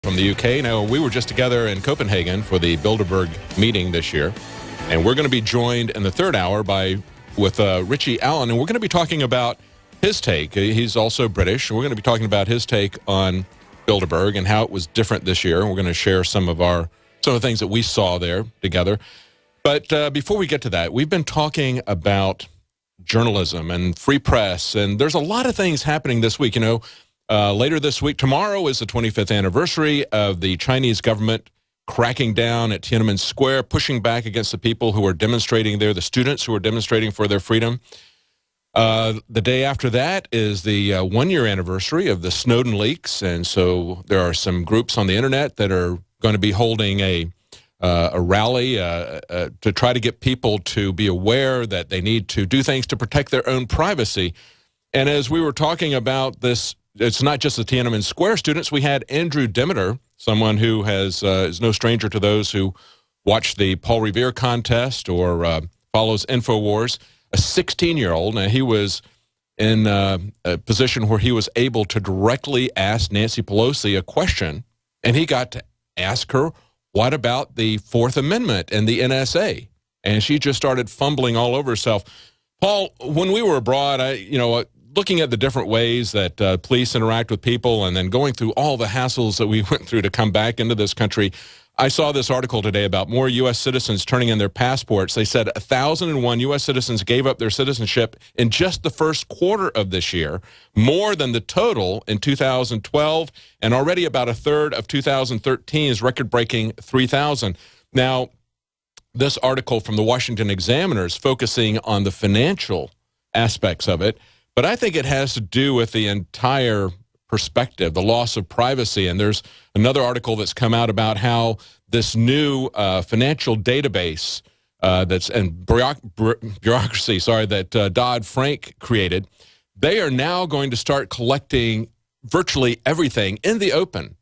From the UK. Now, we were just together in Copenhagen for the Bilderberg meeting this year, and we're going to be joined in the third hour with Richie Allen, and we're going to be talking about his take. He's also British, and we're going to be talking about his take on Bilderberg and how it was different this year. And we're going to share some of the things that we saw there together. But before we get to that, we've been talking about journalism and free press, and there's a lot of things happening this week. Later this week, tomorrow is the 25th anniversary of the Chinese government cracking down at Tiananmen Square, pushing back against the people who are demonstrating there, the students who are demonstrating for their freedom. The day after that is the one-year anniversary of the Snowden leaks, and so there are some groups on the internet that are going to be holding a rally to try to get people to be aware that they need to do things to protect their own privacy. And as we were talking about this, it's not just the Tiananmen Square students. We had Andrew Demeter, someone who is no stranger to those who watch the Paul Revere contest or follows InfoWars, a 16-year-old. Now, he was in a position where he was able to directly ask Nancy Pelosi a question, and he got to ask her, what about the Fourth Amendment and the NSA? And she just started fumbling all over herself. Paul, when we were abroad, looking at the different ways that police interact with people and then going through all the hassles that we went through to come back into this country, I saw this article today about more U.S. citizens turning in their passports. They said 1,001 U.S. citizens gave up their citizenship in just the first quarter of this year, more than the total in 2012, and already about a third of 2013 is record-breaking 3,000. Now, this article from the Washington Examiner is focusing on the financial aspects of it, but I think it has to do with the entire perspective, the loss of privacy. And there's another article that's come out about how this new financial database bureaucracy, that Dodd-Frank created, they are now going to start collecting virtually everything in the open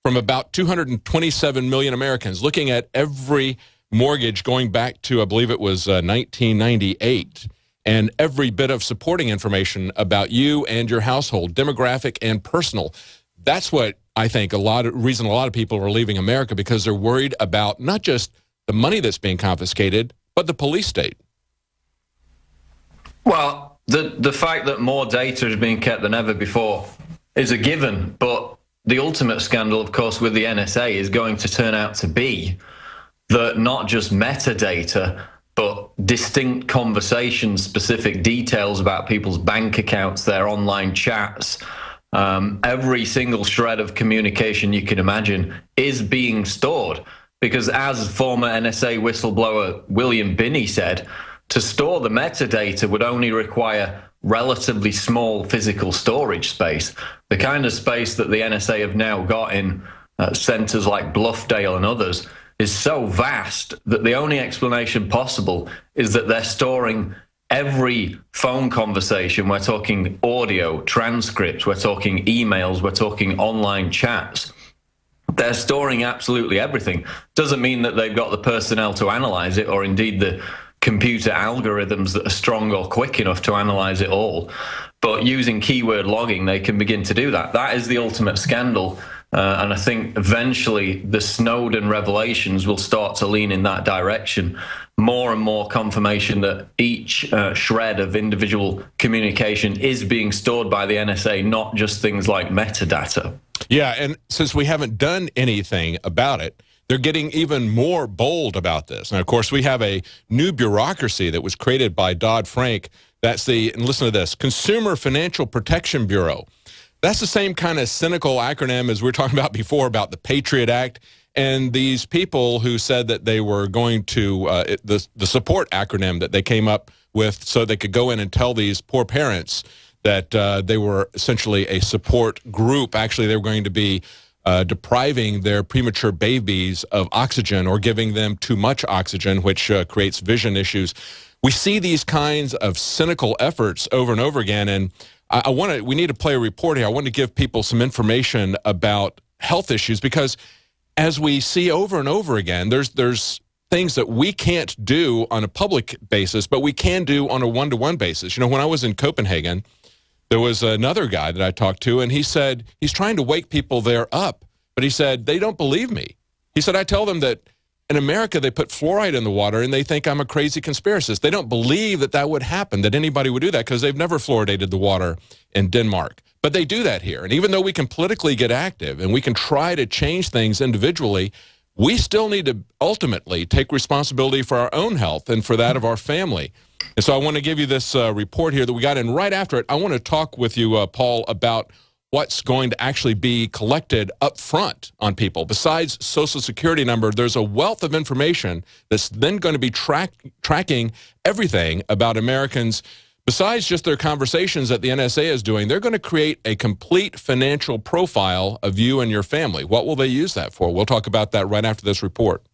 from about 227 million Americans, looking at every mortgage going back to, I believe it was 1998. And every bit of supporting information about you and your household, demographic and personal. That's what I think a lot of people are leaving America, because they're worried about not just the money that's being confiscated, but the police state. Well, the fact that more data is being kept than ever before is a given, but the ultimate scandal, of course, with the NSA is going to turn out to be that not just metadata, but distinct conversations, specific details about people's bank accounts, their online chats, every single shred of communication you can imagine is being stored. Because as former NSA whistleblower William Binney said, to store the metadata would only require relatively small physical storage space, the kind of space that the NSA have now got in centers like Bluffdale and others is so vast that the only explanation possible is that they're storing every phone conversation. We're talking audio, transcripts, we're talking emails, we're talking online chats. They're storing absolutely everything. Doesn't mean that they've got the personnel to analyze it, or indeed the computer algorithms that are strong or quick enough to analyze it all. But using keyword logging, they can begin to do that. That is the ultimate scandal. And I think eventually the Snowden revelations will start to lean in that direction. More and more confirmation that each shred of individual communication is being stored by the NSA, not just things like metadata. Yeah, and since we haven't done anything about it, they're getting even more bold about this. And of course, we have a new bureaucracy that was created by Dodd-Frank. That's and listen to this, Consumer Financial Protection Bureau. That's the same kind of cynical acronym as we were talking about before about the Patriot Act. And these people who said that they were going to, the support acronym that they came up with so they could go in and tell these poor parents that they were essentially a support group. Actually, they were going to be depriving their premature babies of oxygen or giving them too much oxygen, which creates vision issues. We see these kinds of cynical efforts over and over again, and we need to play a report here. I want to give people some information about health issues, because as we see over and over again, there's things that we can't do on a public basis, but we can do on a one-to-one basis. When I was in Copenhagen, there was another guy that I talked to, and he said he's trying to wake people there up But he said, they don't believe me. He said, I tell them that in America, they put fluoride in the water, and they think I'm a crazy conspiracist. They don't believe that that would happen, that anybody would do that, because they've never fluoridated the water in Denmark. But they do that here. And even though we can politically get active and we can try to change things individually, we still need to ultimately take responsibility for our own health and for that of our family. And so I want to give you this report here that we got, and right after it, I want to talk with you, Paul, about what's going to actually be collected up front on people. Besides Social Security number, there's a wealth of information that's then going to be tracking everything about Americans. Besides just their conversations that the NSA is doing, they're going to create a complete financial profile of you and your family. What will they use that for? We'll talk about that right after this report.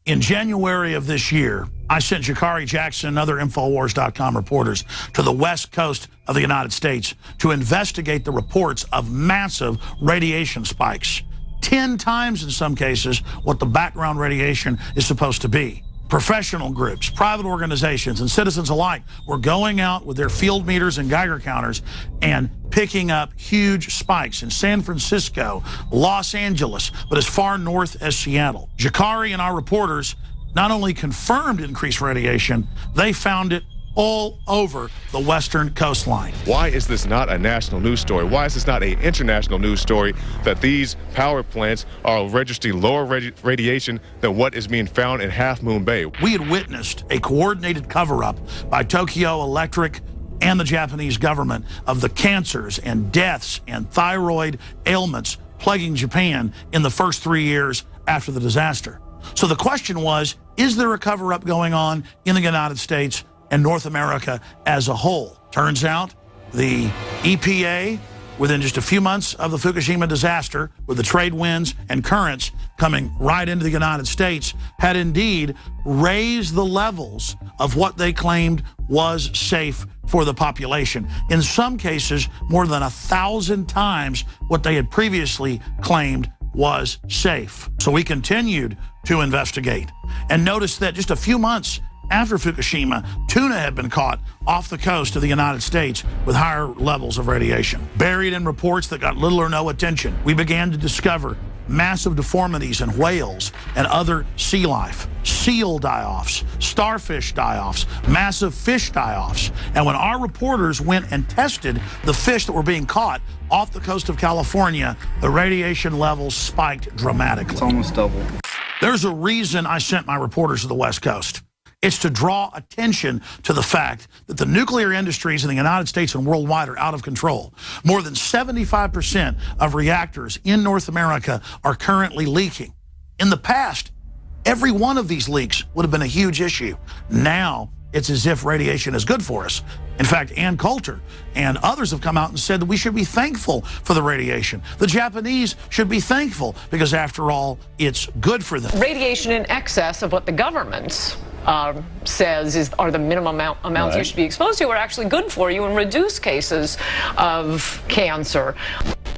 In January of this year, I sent Jakari Jackson and other Infowars.com reporters to the west coast of the United States to investigate the reports of massive radiation spikes, 10 times in some cases what the background radiation is supposed to be. Professional groups, private organizations, and citizens alike were going out with their field meters and Geiger counters and picking up huge spikes in San Francisco, Los Angeles, but as far north as Seattle. Jakari and our reporters not only confirmed increased radiation, they found it all over the western coastline. Why is this not a national news story? Why is this not an international news story that these power plants are registering lower radiation than what is being found in Half Moon Bay? We had witnessed a coordinated cover-up by Tokyo Electric and the Japanese government of the cancers and deaths and thyroid ailments plaguing Japan in the first 3 years after the disaster. So the question was, is there a cover-up going on in the United States and North America as a whole? Turns out the EPA, within just a few months of the Fukushima disaster, with the trade winds and currents coming right into the United States, had indeed raised the levels of what they claimed was safe for the population. In some cases, more than 1,000 times what they had previously claimed was safe. So we continued to investigate and noticed that just a few months after Fukushima, tuna had been caught off the coast of the United States with higher levels of radiation. Buried in reports that got little or no attention, we began to discover massive deformities in whales and other sea life, seal die-offs, starfish die-offs, massive fish die-offs. And when our reporters went and tested the fish that were being caught off the coast of California, the radiation levels spiked dramatically. It's almost double. There's a reason I sent my reporters to the West Coast. It's to draw attention to the fact that the nuclear industries in the United States and worldwide are out of control. More than 75% of reactors in North America are currently leaking. In the past, every one of these leaks would have been a huge issue. Now, it's as if radiation is good for us. In fact, Ann Coulter and others have come out and said that we should be thankful for the radiation. The Japanese should be thankful because, after all, it's good for them. Radiation in excess of what the government says are the minimum amounts you should be exposed to are actually good for you and reduce cases of cancer.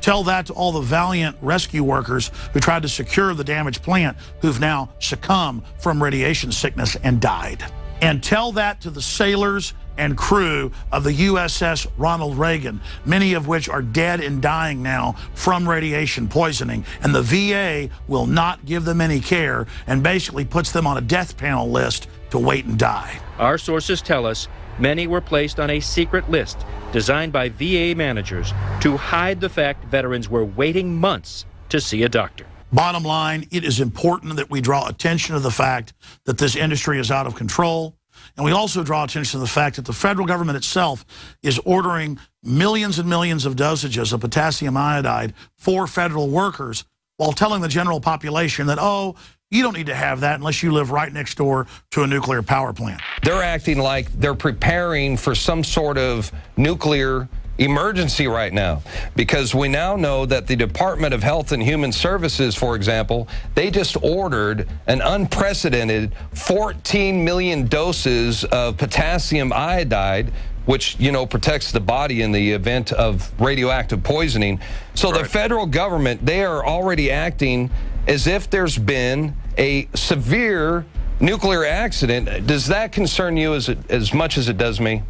Tell that to all the valiant rescue workers who tried to secure the damaged plant, who've now succumbed from radiation sickness and died. And tell that to the sailors and crew of the USS Ronald Reagan, many of which are dead and dying now from radiation poisoning. And the VA will not give them any care and basically puts them on a death panel list to wait and die. Our sources tell us many were placed on a secret list designed by VA managers to hide the fact veterans were waiting months to see a doctor. Bottom line, it is important that we draw attention to the fact that this industry is out of control. And we also draw attention to the fact that the federal government itself is ordering millions and millions of dosages of potassium iodide for federal workers while telling the general population that, oh, you don't need to have that unless you live right next door to a nuclear power plant. They're acting like they're preparing for some sort of nuclear emergency right now, because we now know that the Department of Health and Human Services, for example, they just ordered an unprecedented 14 million doses of potassium iodide, which, you know, protects the body in the event of radioactive poisoning. So the federal government, they are already acting as if there's been a severe nuclear accident. Does that concern you as much as it does me?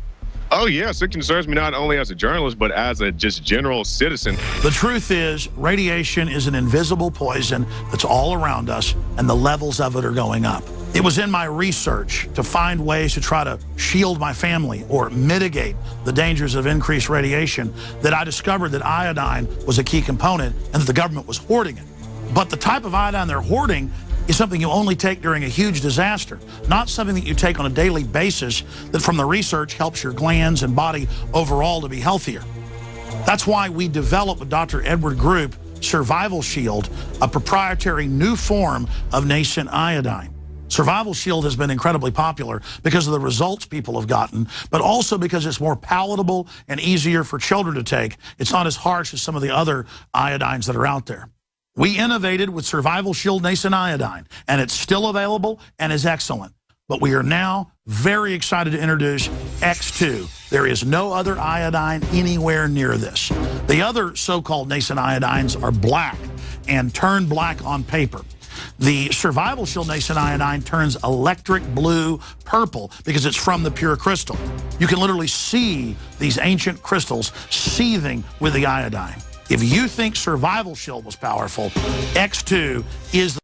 Oh, yes, it concerns me not only as a journalist, but as a just general citizen. The truth is, radiation is an invisible poison that's all around us, and the levels of it are going up. It was in my research to find ways to try to shield my family or mitigate the dangers of increased radiation that I discovered that iodine was a key component and that the government was hoarding it. But the type of iodine they're hoarding is something you only take during a huge disaster, not something that you take on a daily basis that from the research helps your glands and body overall to be healthier. That's why we developed with Dr. Edward Group Survival Shield, a proprietary new form of nascent iodine. Survival Shield has been incredibly popular because of the results people have gotten, but also because it's more palatable and easier for children to take. It's not as harsh as some of the other iodines that are out there. We innovated with Survival Shield Nascent Iodine, and it's still available and is excellent. But we are now very excited to introduce X2. There is no other iodine anywhere near this. The other so-called nascent iodines are black and turn black on paper. The Survival Shield Nascent Iodine turns electric blue purple because it's from the pure crystal. You can literally see these ancient crystals seething with the iodine. If you think Survival Shield was powerful, X2 is the